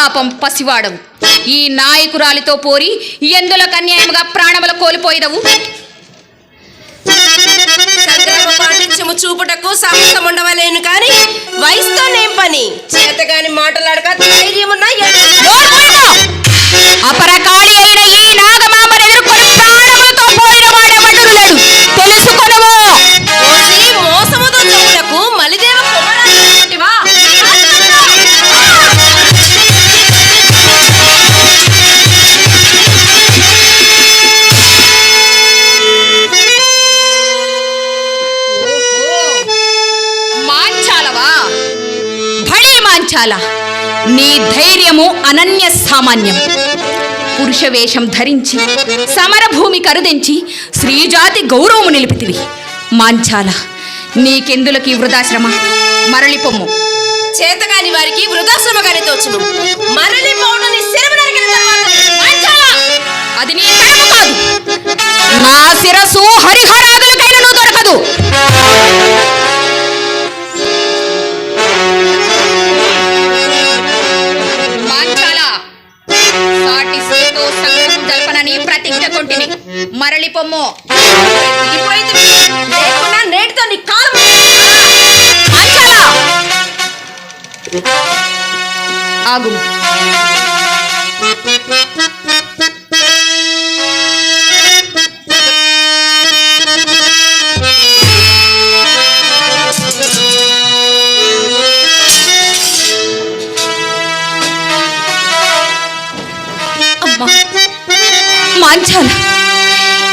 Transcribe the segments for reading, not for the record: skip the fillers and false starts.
పాపం పసివాడవు. ఈ నాయకురాలితో పోరి ఎందులకు అన్యాయముగా ప్రాణములు కోల్పోయిదవు? పాటించము చూపుటకు సాహసం ఉండవలేను కానీ వయసుతో నేం పని. చేతగాని మాటలాడక ధైర్యమున్నా అపరకాళి అయిన ఈ నాగమామను ఎదుర్కొని ప్రాణములతో పోయిన వాడెవడు లేడు, తెలుసుకొనవు. మోసముతో చూపుటకు మలిదేవ కుమారుడివా? మాంచాల, నీ ధైర్యము అనన్య సామాన్యం. పురుష వేషం ధరించి సమరభూమి కరుదించి శ్రీజాతి గౌరవము నిలిపితివి. మాంచాల, నీకెందులకి వృధాశ్రమ? మరలిపొమ్ము. చేతగాని వారికి వృధాశ్రమగానే తోచును. మరలిపోవడం నీ శిరము నరికిన తర్వాత అది నీ కర్మ కాదు. నా శిరసు హరిహరాదులకైనను దొరకదు. ప్రతిజ్ఞ కొంటిని మరలిపొమ్ము. నేటితో నీ కాలు ఆగు. మాంచాల,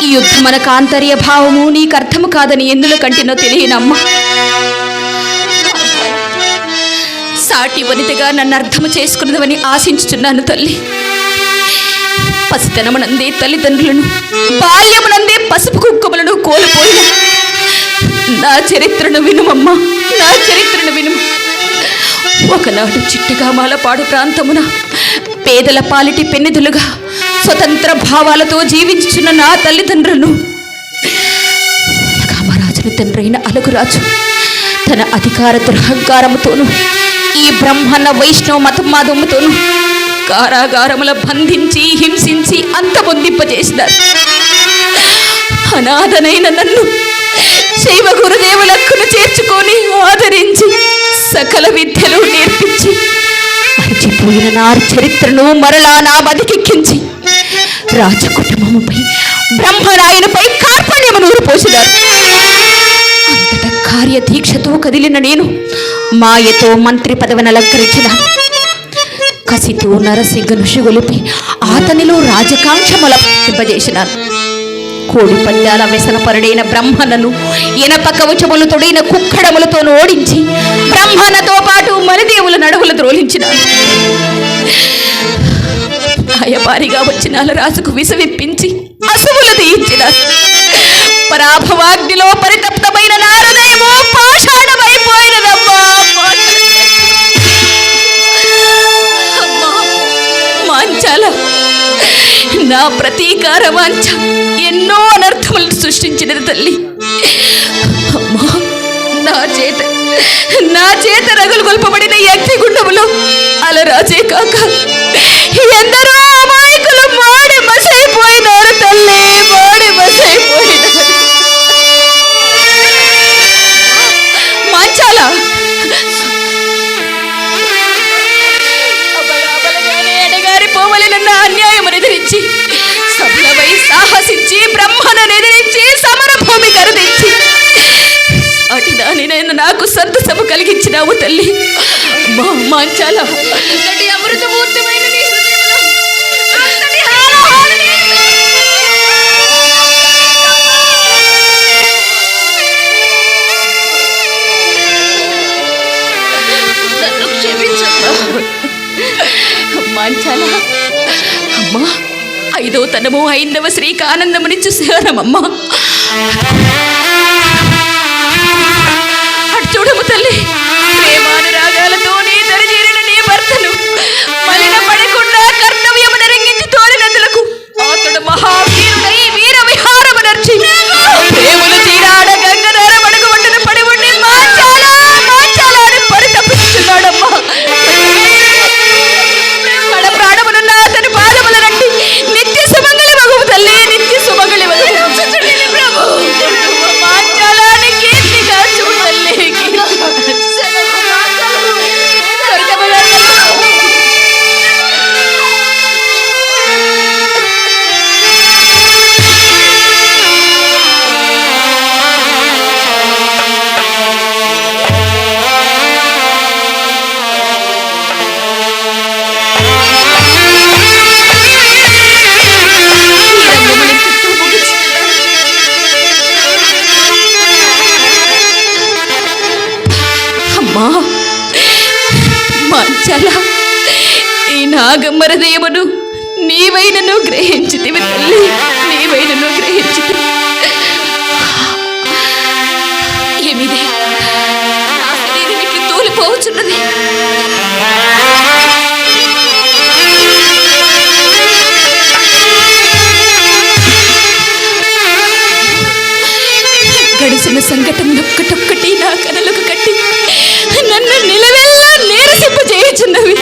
ఈ యుద్ధమన కాంతర్య భావము నీకు అర్థము కాదని ఎందులో కంటినో తెలియనమ్మా. సాటి వనితగా నన్ను అర్థము చేసుకున్నదని ఆశించుచున్నాను తల్లి. పసితనమునందే తల్లిదండ్రులను, బాల్యమునందే పసుపు కుక్కుమలను కోల్పోయిన నా చరిత్రను వినుమమ్మా, నా చరిత్రను వినుము. ఒకనాడు చిట్టగామాలపాడు ప్రాంతమున పేదల పాలిటి పెన్నిధులుగా స్వతంత్ర భావాలతో జీవించుచున్న నా తల్లిదండ్రులను కామరాజుని తండ్రైన అలగురాజు తన అధికార దురహంకారముతోనూ ఈ బ్రహ్మణ వైష్ణవ మతమాదముతోనూ కారాగారముల బంధించి హింసించి అంతమొందింపజేసినారు. అనాథనైన నన్ను శైవ గురుదేవులక్కును చేర్చుకొని ఆదరించి సకల విద్యలు నేర్పించి మరిచిపోయిన నా చరిత్రను మరలా నా బతికెక్కించి రాజకుటుంబముపై బ్రహ్మరాయునిపై కార్పణ్యము నూరు పోసినారు. అంతటా కార్యదీక్షతో కదిలిన నేను మాయతో మంత్రి పదవిని అలంకరించిన కసితో నరసింహను శిగొలిపి అతనిలో రాజకాంక్షముల పింపజేసినాను. కోడి పందాల వ్యసనపరుడైన బ్రహ్మణను ఇనప కవచములు తొడైన కుక్కడములతో ఓడించి బ్రహ్మణతో పాటు మరిదేవుల నడువులు ద్రోలించినాను. ఆయపారిగా వచ్చిన అలరాజుకు విసవిప్పించి అసువులు తీయించినారు. పరాభవాగ్నిలో పరితప్తమైన నా హృదయము పాషాణమైపోయినదమ్మా. మాంచాల, నా ప్రతీకార వాంఛ ఎన్నో అనర్థములను సృష్టించినది తల్లి. అమ్మా, నా చేత రగులు గొల్పబడిన అగ్నిగుండములో అలరాజే కాక ఎందరో అమాయకులు మాడి మసైపోయినారు తల్లి, మాడి మసైపోయినారు. మాంచాల, అబలగానే ఎడగారి పోవలెనన్న అన్యాయమును ఎదిరించి సఫలమై సాహసించి బ్రహ్మను ఎదిరించి సమరభూమి కరుదించి అటిదాని నేను నాకు సంతసము కలిగించినావు తల్లి. మాంచాల, అమృతమూర్తమైన నీ హృదయంలో అంతటి హాలహాలని నన్ను క్షమించమ్మా. మాంచాల, అమ్మా, 5వ తనము హైందవ శ్రీకి ఆనందముని చూసారమ్మా. అటు చూడము తల్లి, ప్రేమానురాగాలతో నీ దరిచేరిన నీ భర్తను మలిన పడకుండా కర్తవ్యము నరింగించి తోలినందులకు అతడు మహావీరుడై వీర విహారము నర్చి ప్రేమను తీరాడ గంగధార మడుగు ఒడ్డున పడి ఉండి మాంచాల మాంచాల అని పరితపిస్తున్నాడమ్మా. గ్రహించాలా? ఈ నాగమ్మ హృదయమును నీవైనను గ్రహించితివి తల్లి, నీవైనను గ్రహించితివి. ఏమిదే నా శరీరం ఇట్లు తూలిపోవచ్చున్నది. గడిచిన సంఘటన ఒక్కటొక్కటి నా కనులకు కట్టి నన్ను నిలవెల్లా నీరసింపజేయుచున్నవి.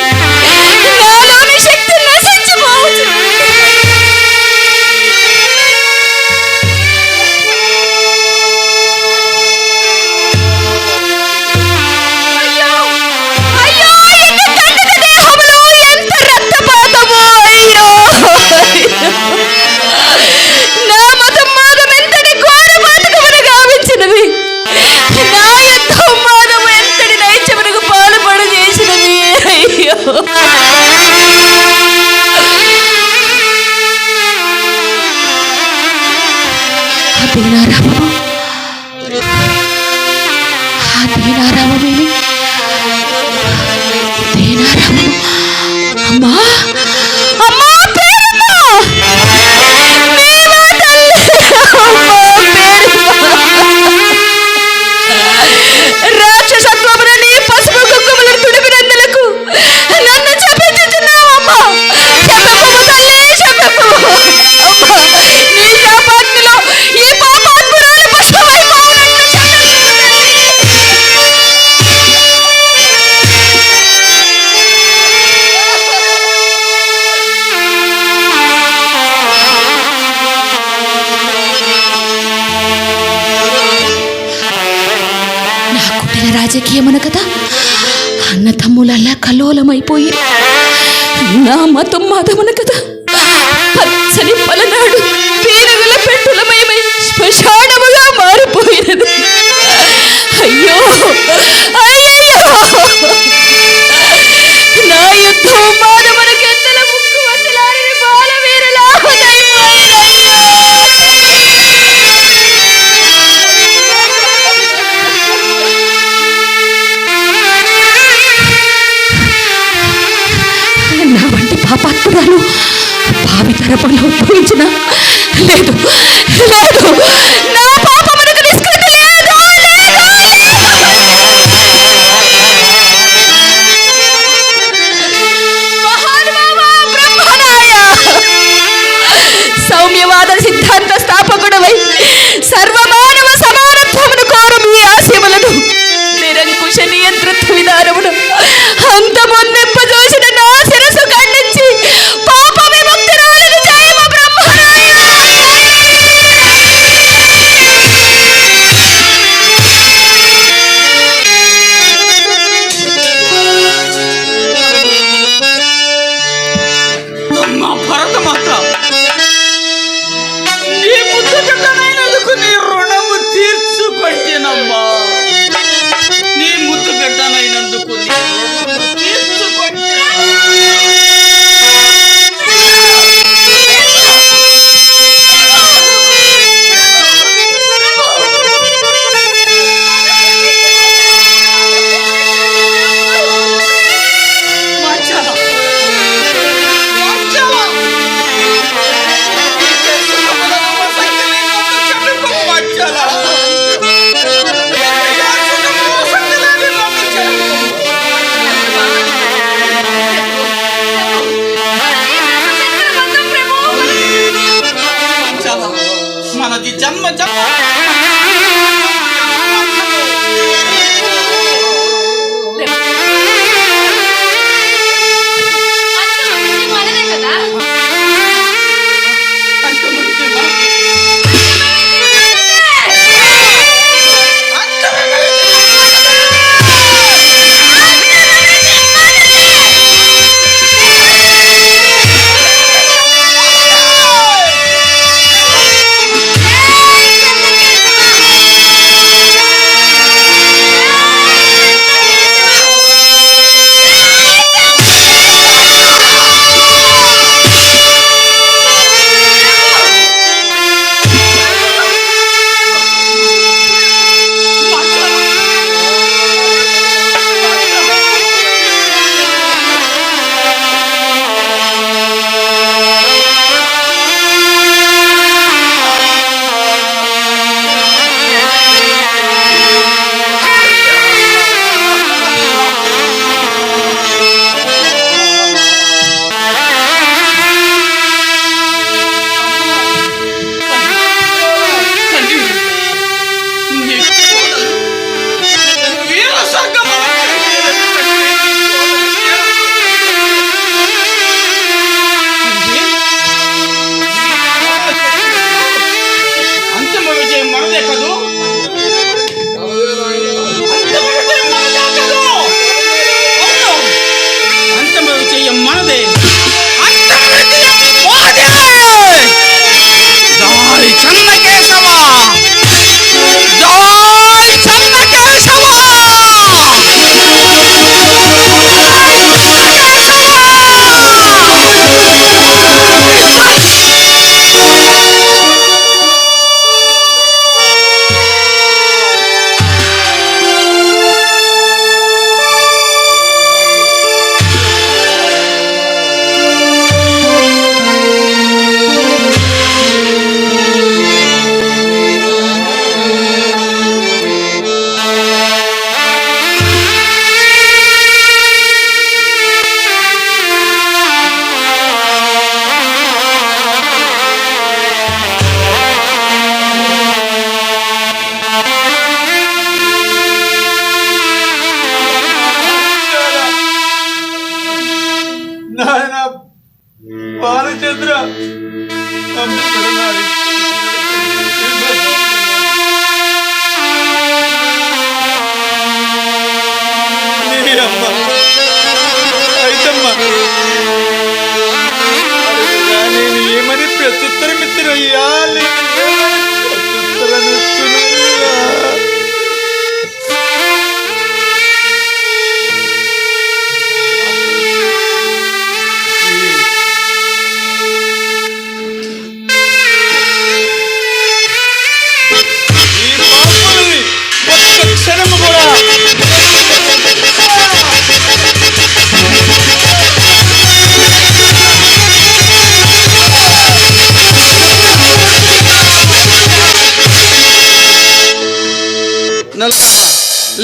నాలోని శక్తి నశించిపోవచ్చున్నది. అయ్యో అయ్యో, ఎన్ని కంటక దేహములో ఎంత రక్తపాతమో! అయ్యో నా మతోన్మాదం ఎంతటి ఘోర పాతకమును గావించినది. నా యుద్ధోన్మాదము ఎంతటి నైత్యమునకు పాలుపడు చేసినది. అయ్యో దీనారామము, దీనారామమేమి, దీనారామము. అమ్మా అమ్మా పేరమ్మ, నీవా తల్లి? అమ్మా పేరమ్మ, రాక్షసత్వమున నీ పసుపు కుంకుమలను తుడిపినందులకు నన్ను శపించుచున్నావమ్మా. శపము తల్లి, శపము. అమ్మా నీ శాపాగ్నిలో ఈ పాపాత్మురాలు భస్మమైపోవునట్లు శపించు తల్లి. నా కుటిల రాజకీయమున కదా అన్న తమ్ములల్లా కల్లోలమైపోయి, నా మతం మాధమున కదా పచ్చని పలనాడు పీనుగుల పెట్టులమయమై శ్మశానముగా మారిపోయినది. అయ్యో అయ్యయ్యో, నా యుద్ధం మాధమునకు ఎంతల ముక్కు వసలారిని బాలవీరులా ఉదయిపోయినయ్యో. నా వంటి పాపాత్మురాలు భావి తరపులో ఉద్భవించిన లేదు లేదు, నా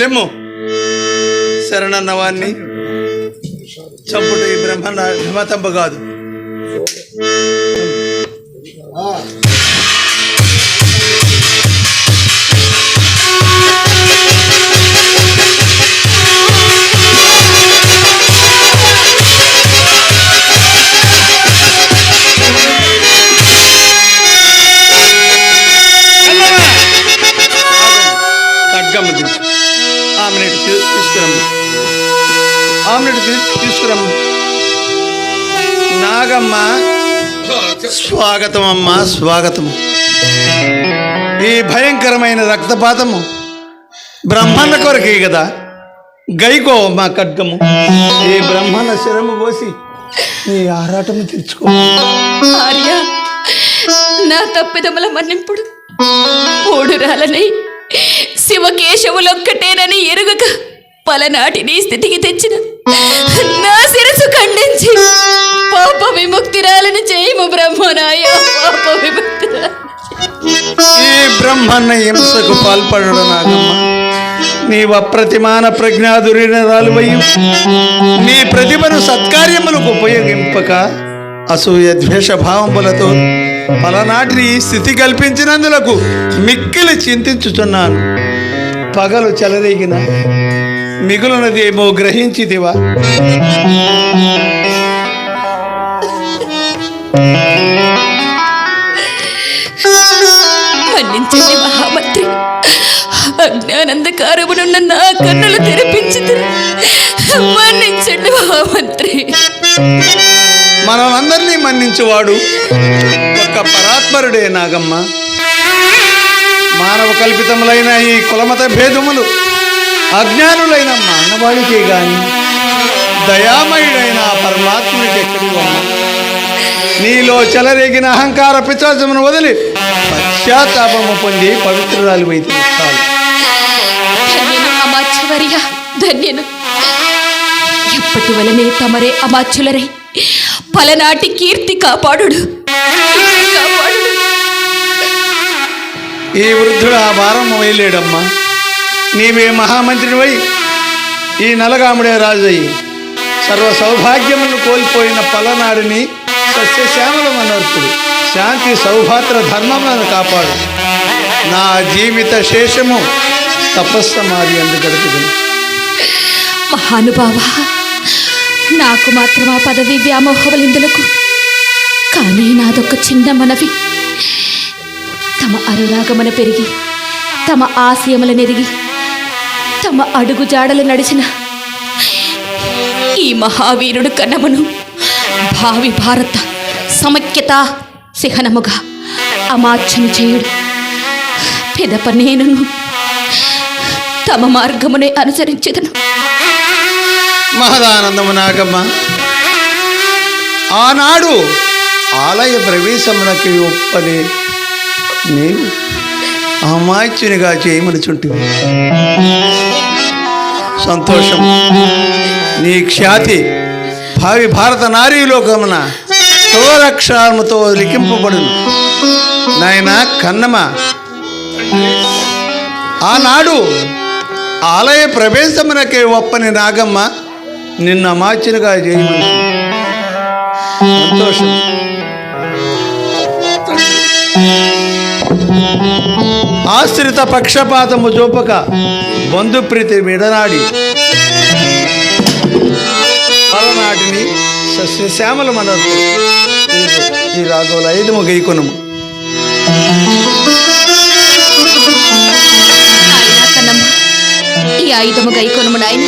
లెమ్ము శరణన్నవాన్ని చంపుట ఈ బ్రహ్మతంప కాదు. తీసుకురమ్మ. నాగమ్మ స్వాగతం అమ్మా, స్వాగతము. ఈ భయంకరమైన రక్తపాతము బ్రహ్మణ కొరకే కదా. గైకో మా ఖడ్గము. ఈ బ్రహ్మణ శరము పోసి నీ ఆరాటము తీర్చుకో. ఆర్య, నా తప్పిదముల మన్నింపుడు. మూడు రాలని శివకేశవులొక్కటేనని ఎరుగక పలనాటి నీ స్థితికి తెచ్చిన నా శిరసు ఖండించి పాప విముక్తిరాలను చేయము బ్రహ్మనాయ. పాప విముక్తిరా. ఈ బ్రహ్మన్న హింసకు పాల్పడడు నాగమ్మ. నీవు అప్రతిమాన ప్రజ్ఞాదురినరాలువయ్యు నీ ప్రతిభను సత్కార్యములకు ఉపయోగింపక అసూయ ద్వేష భావములతో పలనాటి స్థితి కల్పించినందులకు మిక్కిలి చింతించుచున్నాను. పగలు చెలరేగిన మిగులునదేమో గ్రహించిదివా? మన్నించండి మహామంత్రి. అజ్ఞానందకారమునున్న నా కన్నులు తెరిపించుదురు. మన్నించండి మహామంత్రి. మనమందరినీ మన్నించువాడు ఒక్క పరాత్పరుడే నాగమ్మ. మానవ కల్పితములైన ఈ కులమత భేదములు అజ్ఞానులైన మానవాళికే గాని దయామయుడైన పరమాత్మునికి ఎక్కడివో. నీలో చెలరేగిన అహంకార పిశాచమును వదిలి పశ్చాత్తాపము పొంది పవిత్రురాలు అయితే చాలు. ధన్యను అమాచ్యవర్య, ధన్యను. ఎప్పటి వలనే తమరే అమాచ్యులరై పలనాటి కీర్తి కాపాడుడు. ఈ వృద్ధుడు ఆ భారం వేయలేడమ్మా. నీవే మహామంత్రివై ఈ నలగాముడే రాజయ్యి సర్వ సౌభాగ్యములను కోల్పోయిన పలనాడిని సస్యశ్యామలమనర్పుడు. శాంతి సౌభాత్ర ధర్మములను కాపాడు. నా జీవిత శేషము తపస్సమాధి అందు గడుపుతుంది. మహానుభావ, నాకు మాత్రం ఆ పదవి వ్యామోహవలిందులకు కానీ నాదొక చిన్న మనవి. తమ అనురాగమున పెరిగి తమ ఆశయములనెరిగి తమ అడుగు జాడలు నడిచిన ఈ మహావీరుడు కన్నమును భావి భారత సమైక్యత సిహనముగా అమాచ్యను చేయుడు. పిదప నేను తమ మార్గమునే అనుసరించెదను. మహదానందము నాగమ్మ. ఆనాడు ఆలయ ప్రవేశమునకి ఒప్పని నీవు అమాచ్యునిగా చేయమనుచుంటివి. సంతోషం. నీ ఖ్యాతి భావి భారత నారీలోకమున సువరక్షరముతో లిఖింపబడును. నాయన కన్నమ, ఆనాడు ఆలయ ప్రవేశమునకే ఒప్పని నాగమ్మ నిన్ను అమాచ్యునిగా చేయమని. సంతోషం. ఆశ్రిత పక్షపాతము చూపక బంధుప్రీతి విడనాడి పలనాటిని సస్యశ్యామలమనరు. ఈ రాగోల 5 గైకొనము. ఈ 5 గైకొనము నాయన.